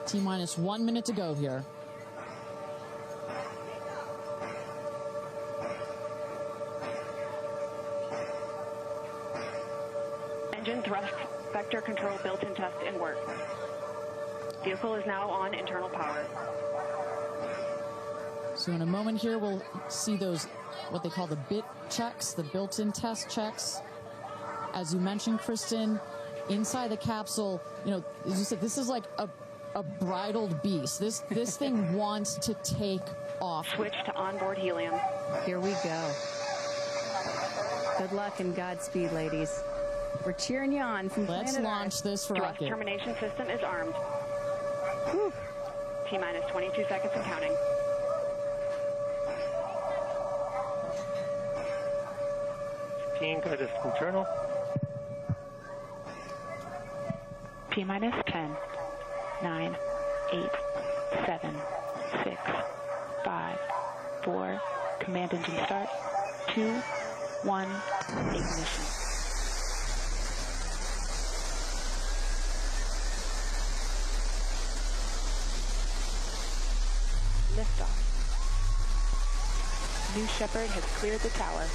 T-minus 1 minute to go here. Engine thrust vector control built-in test in work. Vehicle is now on internal power. So in a moment here, we'll see those, what they call the bit checks, the built-in test checks. As you mentioned, Kristen, inside the capsule, you know, as you said, this is like a bridled beast. This thing wants to take off. Switch to onboard helium. Here we go. Good luck and Godspeed, ladies. We're cheering you on from Let's planet launch Earth. this Thrust rocket. termination system is armed. Whew. T-minus 22 seconds and counting. Guidance internal. T-minus 10, 9, 8, 7, 6, 5, 4, command engine start, 2, 1, ignition. Liftoff. New Shepard has cleared the tower.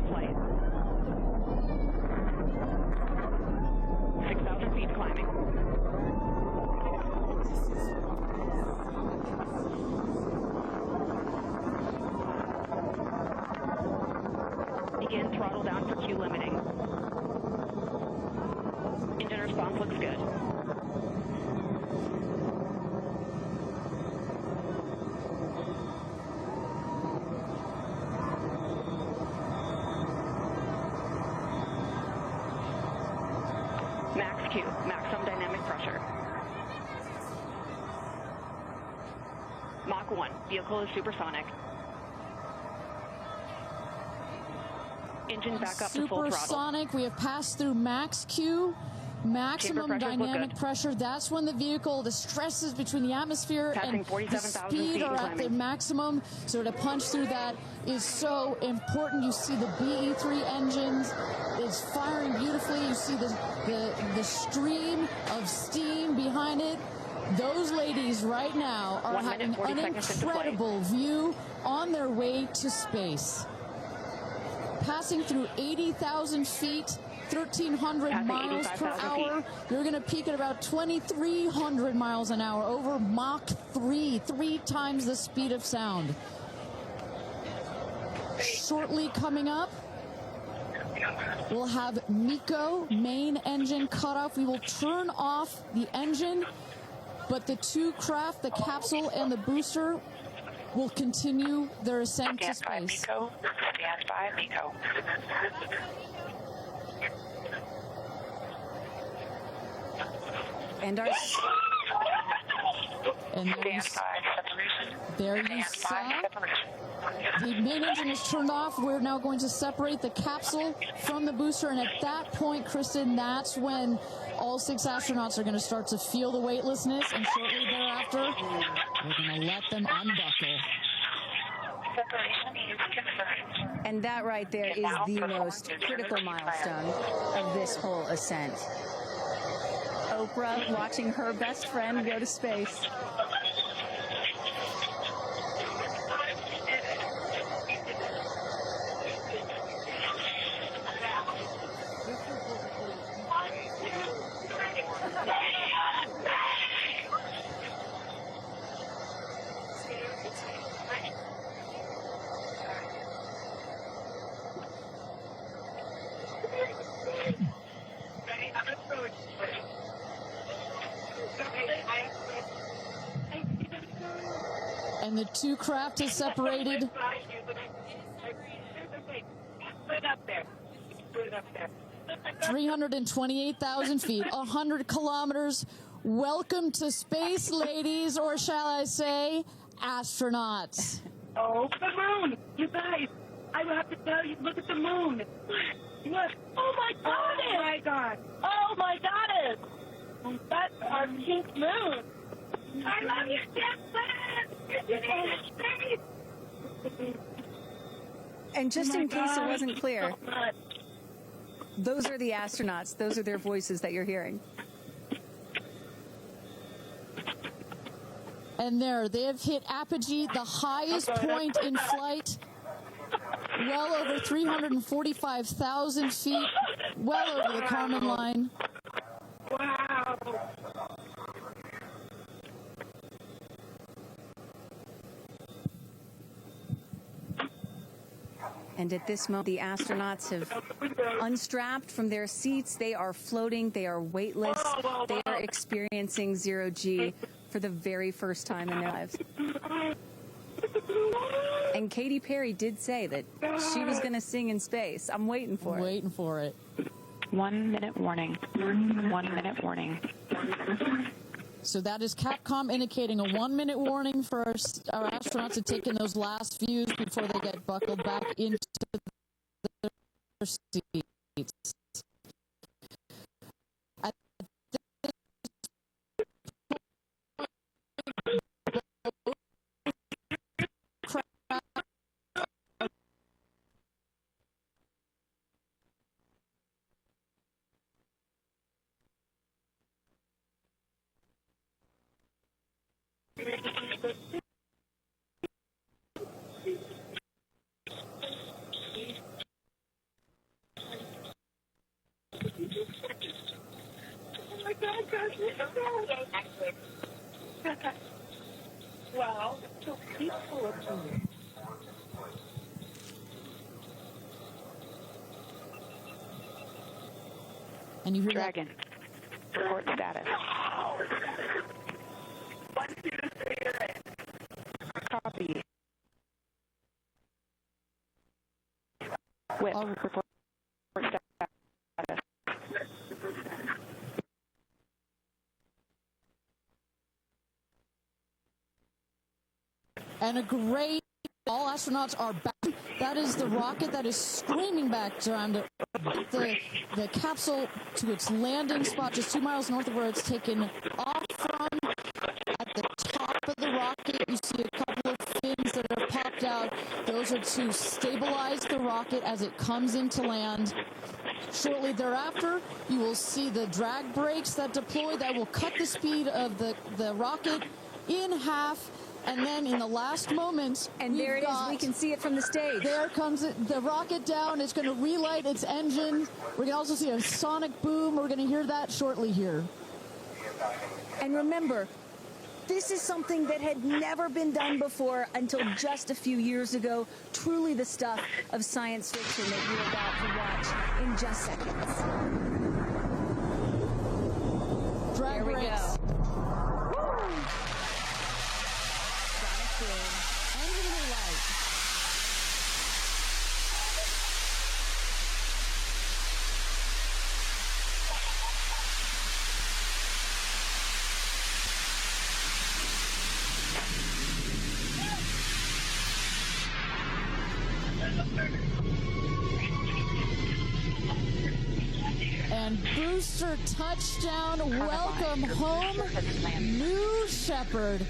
Flight. 6,000 feet climbing. Begin throttle down for Q limiting. Engine response looks good. Max Q, maximum dynamic pressure. Mach 1, vehicle is supersonic. Engine back up to full throttle. Supersonic, we have passed through max Q, maximum Chamber pressures look dynamic good. pressure. That's when the vehicle, the stresses between the atmosphere Passing and the 47,000 speed feet are and at the climbing. maximum. So to punch through that is so important. You see the BE3 engines is firing beautifully. You see the stream of steam behind it. Those ladies right now are 1 minute, having 40 an seconds into flight. incredible view on their way to space. Passing through 80,000 feet, 1,300 Passing miles per 85,000 hour. You're going to peak at about 2,300 miles an hour over Mach 3, 3 times the speed of sound. Shortly coming up, we'll have MECO, main engine cutoff. We will turn off the engine, but the two craft, the capsule and the booster, will continue their ascent to space. Stand by, MECO. And our And there you saw the main engine is turned off. We're now going to separate the capsule from the booster, and at that point, Kristen, that's when all 6 astronauts are going to start to feel the weightlessness, and shortly thereafter, we're going to let them unbuckle. Separation is confirmed. And that right there is the most critical milestone of this whole ascent. Oprah watching her best friend go to space. And the two craft is separated. Put it up there. Put it up there. 328,000 feet, 100 kilometers. Welcome to space, ladies, or shall I say, astronauts. Oh, the moon! You guys, I have to tell you, look at the moon. Look. Oh, my God. Oh, my God. Oh, my God. That, our pink moon. I love you, Jeff Bezos. And just in case it wasn't clear, those are the astronauts. Those are their voices that you're hearing. And there, they have hit apogee, the highest point in flight, well over 345,000 feet, well over the Kármán line. Wow. And at this moment, the astronauts have unstrapped from their seats. They are floating. They are weightless. They are experiencing zero-G for the very first time in their lives. And Katy Perry did say that she was going to sing in space. I'm waiting for it. Waiting for it. 1 minute warning. 1 minute warning. So that is Capcom indicating a 1 minute warning for our astronauts to take in those last views before they get buckled back into their seats. At Wow, so peaceful up here. And you hear Dragon. Report status. 1, 2, 3, Copy. With report status. and a great, all astronauts are back. That is the rocket that is screaming back down to Earth. The capsule to its landing spot just 2 miles north of where it's taken off from. At the top of the rocket, you see a couple of fins that are popped out. Those are to stabilize the rocket as it comes into land. Shortly thereafter, you will see the drag brakes that deploy that will cut the speed of the rocket in half. And then in the last moments, And there it is. We can see it from the stage. there comes the rocket down. It's going to relight its engine. We're going to also see a sonic boom. We're going to hear that shortly here. And remember, this is something that had never been done before until just a few years ago. Truly the stuff of science fiction that you're about to watch in just seconds. Drag There we brakes. go. Engine relight. And booster touchdown. Welcome home, New Shepard.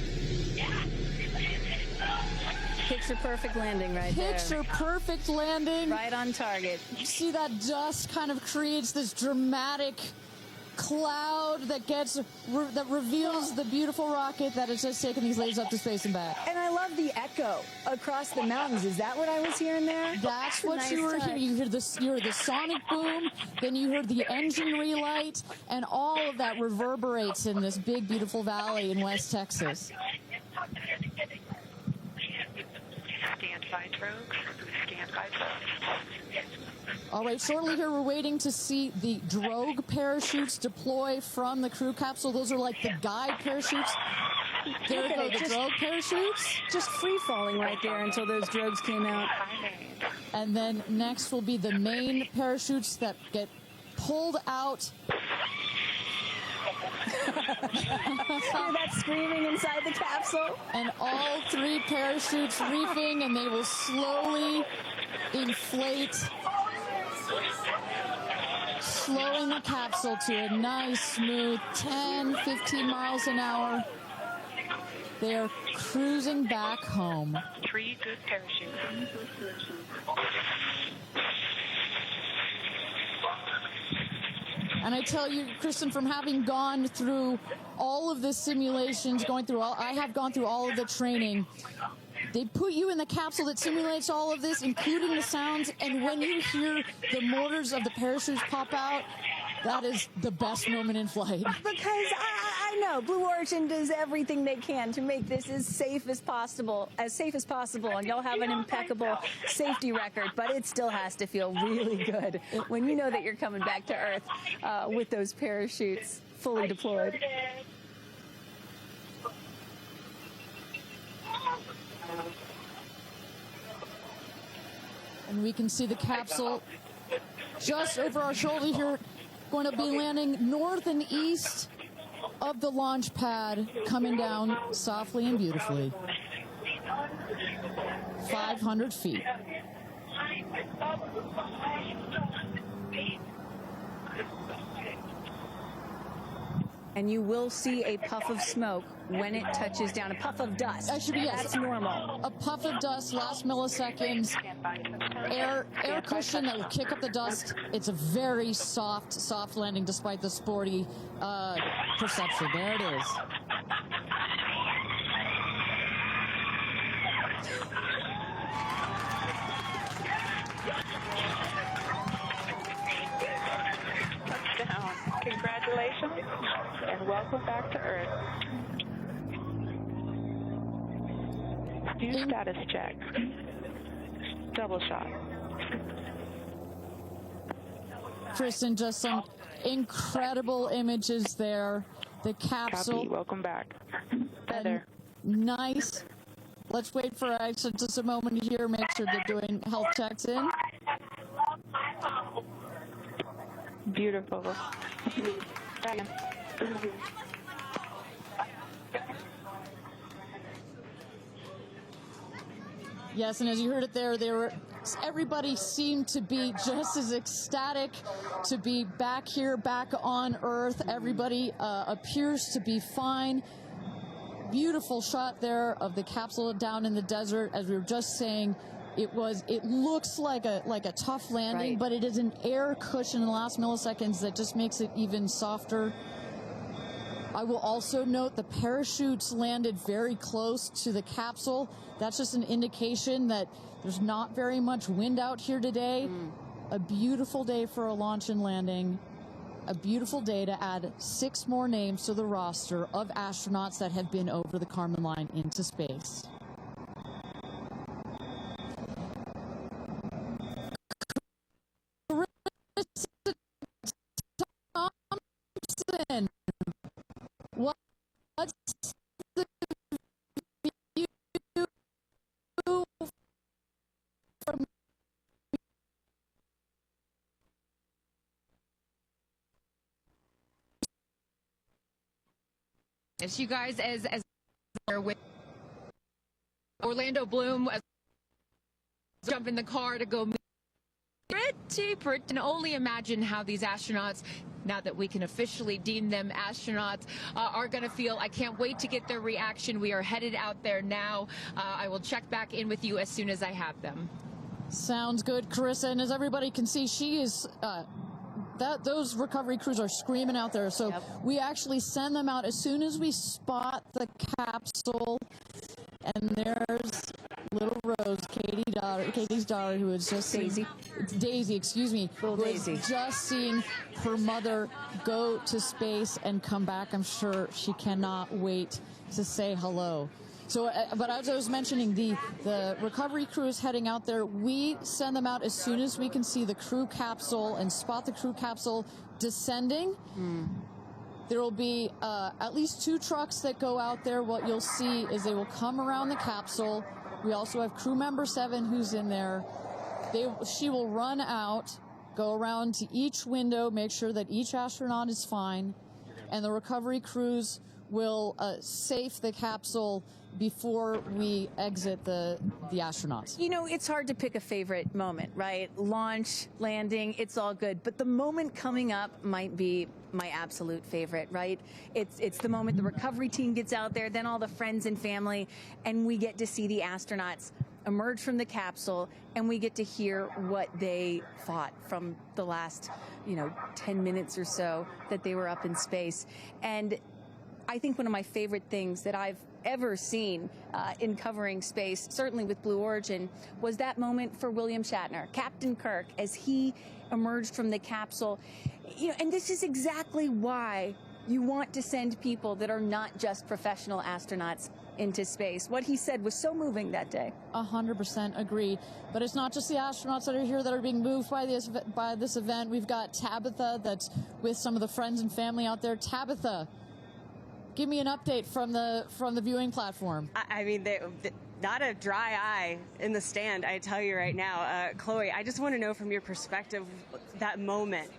Picture perfect landing right there. Picture perfect landing. Right on target. You see that dust kind of creates this dramatic cloud that reveals the beautiful rocket that has just taken these ladies up to space and back. And I love the echo across the mountains. Is that what I was hearing there? That's what Nice you were touch. hearing. You heard the sonic boom, then you heard the engine relight, and all of that reverberates in this big, beautiful valley in West Texas. Stand by drogues. Stand by drogues. All right, shortly here we're waiting to see the drogue parachutes deploy from the crew capsule. Those are like the guide parachutes. There go the drogue parachutes. Just free falling right there until those drogues came out. And then next will be the main parachutes that get pulled out. Hear that screaming inside the capsule? And all three parachutes reefing, and they will slowly inflate. slowing the capsule to a nice, smooth 10, 15 miles an hour. They are cruising back home. 3 good parachutes. And I tell you, Kristen, from having gone through all of the simulations, I have gone through all of the training. They put you in the capsule that simulates all of this, including the sounds, and when you hear the motors of the parachutes pop out, that is the best moment in flight. Because I know Blue Origin does everything they can to make this as safe as possible, and you'll have an impeccable safety record, but it still has to feel really good when you know that you're coming back to Earth with those parachutes fully deployed. And we can see the capsule just over our shoulder here, going to be landing north and east of the launch pad, coming down softly and beautifully. 500 feet. And you will see a puff of smoke when it touches down, a puff of dust. Actually, yes. That's normal. A puff of dust, last milliseconds, air cushion that will kick up the dust. It's a very soft landing despite the sporty perception. There it is. Congratulations, and welcome back to Earth. Do status check. Double shot. Kristen, just some incredible images there. The capsule. Copy. Welcome back. Heather. Nice. Let's wait for just a moment here. Make sure they're doing health checks in. Beautiful. Yes, and as you heard it there, everybody seemed to be just as ecstatic to be back here, back on Earth. Everybody appears to be fine. Beautiful shot there of the capsule down in the desert. As we were just saying, it looks like a tough landing, right, but it is an air cushion in the last milliseconds that just makes it even softer. I will also note the parachutes landed very close to the capsule. That's just an indication that there's not very much wind out here today. A beautiful day for a launch and landing. A beautiful day to add 6 more names to the roster of astronauts that have been over the Kármán line into space. Thompson, what's the view from It's you guys as with Orlando Bloom, jump in the car to go. Pretty, and only imagine how these astronauts, now that we can officially deem them astronauts, are going to feel. I can't wait to get their reaction. We are headed out there now. I will check back in with you as soon as I have them. Sounds good, Carissa. And as everybody can see, she is those recovery crews are screaming out there. So we actually send them out as soon as we spot the capsule. And there's little Rose, Katie's daughter, who is just Daisy, excuse me, who is just seeing her mother go to space and come back. I'm sure she cannot wait to say hello. So, but as I was mentioning, the recovery crew is heading out there. We send them out as soon as we can see the crew capsule and spot the crew capsule descending. There will be at least 2 trucks that go out there. What you'll see is they will come around the capsule. We also have crew member 7 who's in there. She will run out, go around to each window, make sure that each astronaut is fine, and the recovery crews will safe the capsule before we exit the astronauts. You know, it's hard to pick a favorite moment, right? Launch, landing, it's all good. But the moment coming up might be my absolute favorite, right? It's the moment the recovery team gets out there, then all the friends and family, and we get to see the astronauts emerge from the capsule, and we get to hear what they thought from the last, 10 minutes or so that they were up in space. And I think one of my favorite things that I've ever seen in covering space, certainly with Blue Origin, was that moment for William Shatner, Captain Kirk, as he emerged from the capsule. And this is exactly why you want to send people that are not just professional astronauts into space. What he said was so moving that day. 100% agree. But it's not just the astronauts that are here that are being moved by this event. We've got Tabitha that's with some of the friends and family out there. Tabitha, give me an update from the viewing platform. I mean, not a dry eye in the stand, I tell you right now. Chloe, I just want to know from your perspective, that moment,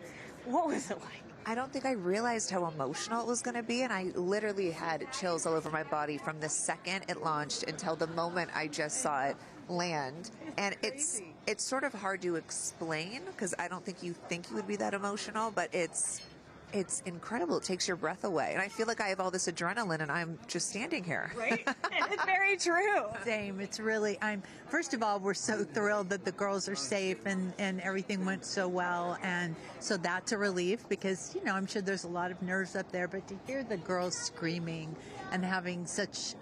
what was it like? I don't think I realized how emotional it was going to be, and I literally had chills all over my body from the second it launched until the moment I just saw it land. And it's sort of hard to explain, because I don't think you would be that emotional, but it's incredible. It takes your breath away. And I feel like I have all this adrenaline and I'm just standing here. Right? It's very true. Same. It's really, first of all, we're so thrilled that the girls are safe and everything went so well. And so that's a relief, because, I'm sure there's a lot of nerves up there, but to hear the girls screaming and having such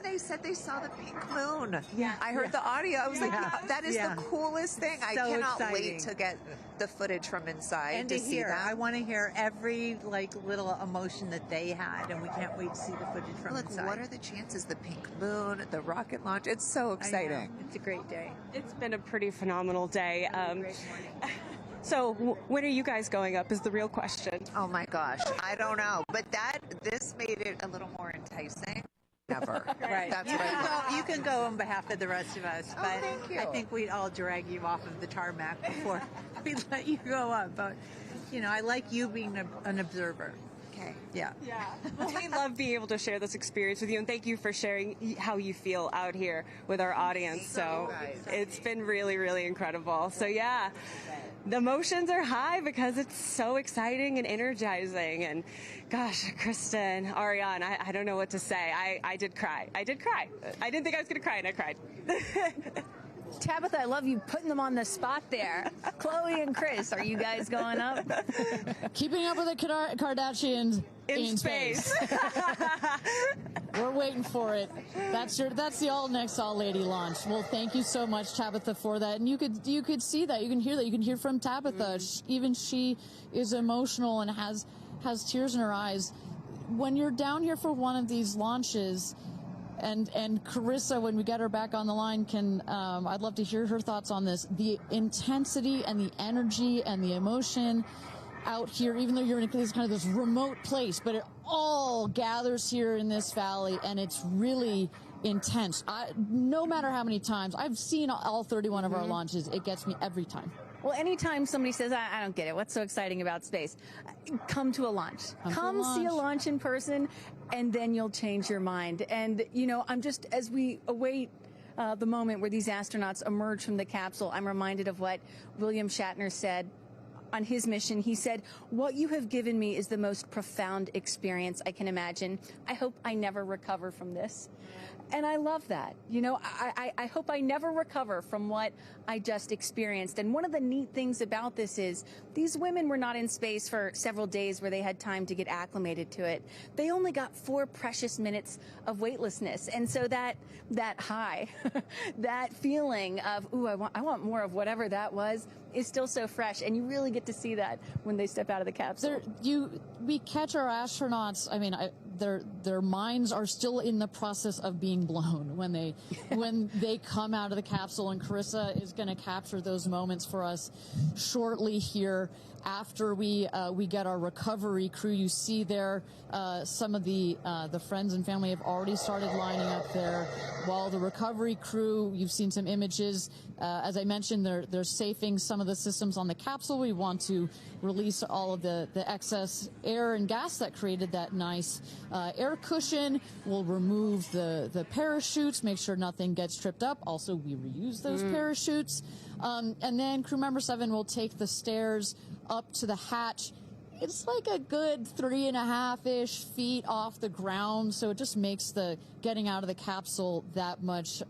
they said they saw the pink moon. Yeah. I heard the audio. I was like, that is the coolest thing. I So cannot exciting. wait to get the footage from inside and to to see hear. that. I want to hear every little emotion that they had, and we can't wait to see the footage from inside. What are the chances? The pink moon, the rocket launch. It's so exciting. It's a great day. It's been a pretty phenomenal day. Great morning. So when are you guys going up is the real question. Oh my gosh, I don't know, but this made it a little more enticing. Never. Right. That's you what can I thought. go. You can go on behalf of the rest of us, but thank you. I think we'd all drag you off of the tarmac before we let you go up. But I like you being an observer. Okay. Yeah. Yeah. Well, we love being able to share this experience with you, and thank you for sharing how you feel out here with our audience. So it's been really, really incredible. So yeah, the emotions are high because it's so exciting and energizing. And gosh, Kristen, Ariane, I don't know what to say. I did cry. I didn't think I was going to cry, and I cried. Tabitha, I love you putting them on the spot there. Chloe and Chris, are you guys going up? Keeping up with the Kardashians In space. We're waiting for it. That's the next all lady launch. Well, thank you so much, Tabitha, for that. And you could see that, you can hear that, you can hear from Tabitha. Even she is emotional and has tears in her eyes. When you're down here for one of these launches, and Carissa, when we get her back on the line, I'd love to hear her thoughts on this. The intensity and the energy and the emotion out here, even though you're in this remote place, but it all gathers here in this valley, and it's really intense. No matter how many times I've seen all 31 of our launches, it gets me every time. Well, anytime somebody says, I don't get it, what's so exciting about space? Come to a launch. Come see a launch in person, and then you'll change your mind. And, I'm just, as we await the moment where these astronauts emerge from the capsule, I'm reminded of what William Shatner said on his mission. He said, "What you have given me is the most profound experience I can imagine. I hope I never recover from this." And I love that. I hope I never recover from what I just experienced. And one of the neat things about this is these women were not in space for several days where they had time to get acclimated to it. They only got 4 precious minutes of weightlessness. And so that high, that feeling of, ooh, I want more of whatever that was, is still so fresh. And you really get to see that when they step out of the capsule. We catch our astronauts. I mean, their minds are still in the process of being blown when they come out of the capsule, and Carissa is going to capture those moments for us shortly here after we get our recovery crew. You see there some of the friends and family have already started lining up there, while the recovery crew, you've seen some images. As I mentioned, they're safing some of the systems on the capsule. We want to release all of the excess air and gas that created that nice air cushion. We'll remove the parachutes, make sure nothing gets tripped up. Also, we reuse those parachutes. And then crew member 7 will take the stairs up to the hatch. It's like a good 3.5-ish feet off the ground, so it just makes the getting out of the capsule that much